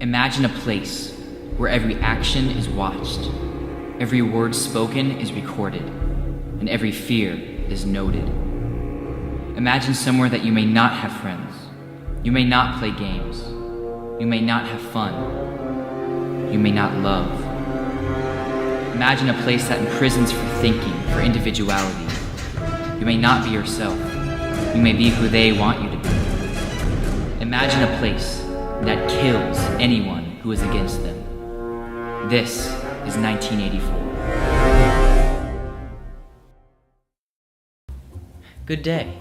Imagine a place where every action is watched, every word spoken is recorded, and every fear is noted. Imagine somewhere that you may not have friends, you may not play games, you may not have fun, you may not love. Imagine a place that imprisons for thinking, for individuality. You may not be yourself, you may be who they want you to be. Imagine a place that kills anyone who is against them. This is 1984. Good day.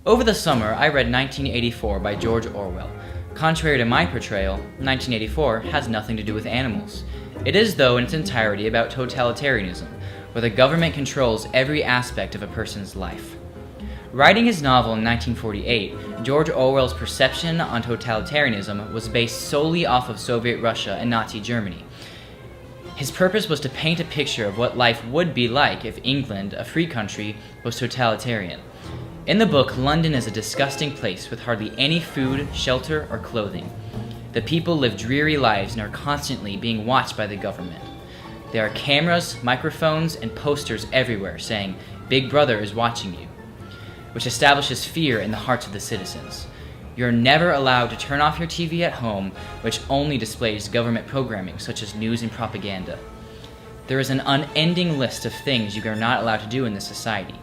Over the summer, I read 1984 by George Orwell. Contrary to my portrayal, 1984 has nothing to do with animals. It is, though, in its entirety about totalitarianism, where the government controls every aspect of a person's life. Writing his novel in 1948, George Orwell's perception on totalitarianism was based solely off of Soviet Russia and Nazi Germany. His purpose was to paint a picture of what life would be like if England, a free country, was totalitarian. In the book, London is a disgusting place with hardly any food, shelter, or clothing. The people live dreary lives and are constantly being watched by the government. There are cameras, microphones, and posters everywhere saying, "Big Brother is watching you," which establishes fear in the hearts of the citizens. You're never allowed to turn off your TV at home, which only displays government programming such as news and propaganda. There is an unending list of things you are not allowed to do in this society.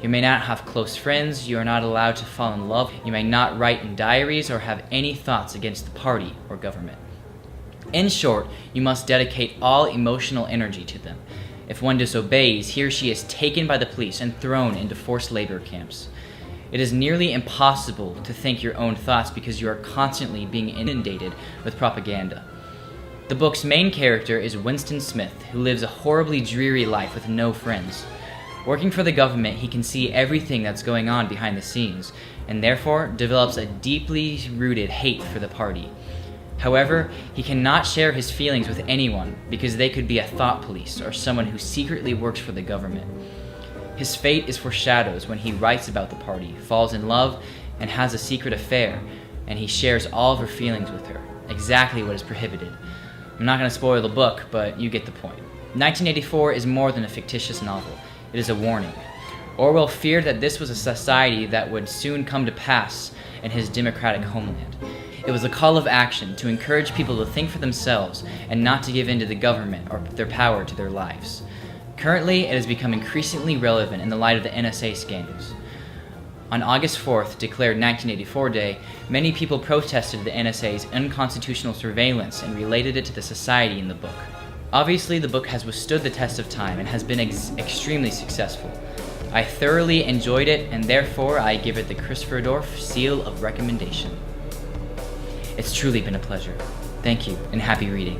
You may not have close friends, you are not allowed to fall in love, you may not write in diaries or have any thoughts against the party or government. In short, you must dedicate all emotional energy to them. If one disobeys, he or she is taken by the police and thrown into forced labor camps. It is nearly impossible to think your own thoughts because you are constantly being inundated with propaganda. The book's main character is Winston Smith, who lives a horribly dreary life with no friends. Working for the government, he can see everything that's going on behind the scenes, and therefore develops a deeply rooted hate for the party. However, he cannot share his feelings with anyone because they could be a thought police or someone who secretly works for the government. His fate is foreshadowed when he writes about the party, falls in love, and has a secret affair, and he shares all of her feelings with her, exactly what is prohibited. I'm not going to spoil the book, but you get the point. 1984 is more than a fictitious novel. It is a warning. Orwell feared that this was a society that would soon come to pass in his democratic homeland. It was a call of action to encourage people to think for themselves and not to give in to the government or their power to their lives. Currently, it has become increasingly relevant in the light of the NSA scandals. On August 4th, declared 1984 Day, many people protested the NSA's unconstitutional surveillance and related it to the society in the book. Obviously, the book has withstood the test of time and has been extremely successful. I thoroughly enjoyed it, and therefore I give it the Christopher Dorff seal of recommendation. It's truly been a pleasure. Thank you, and happy reading.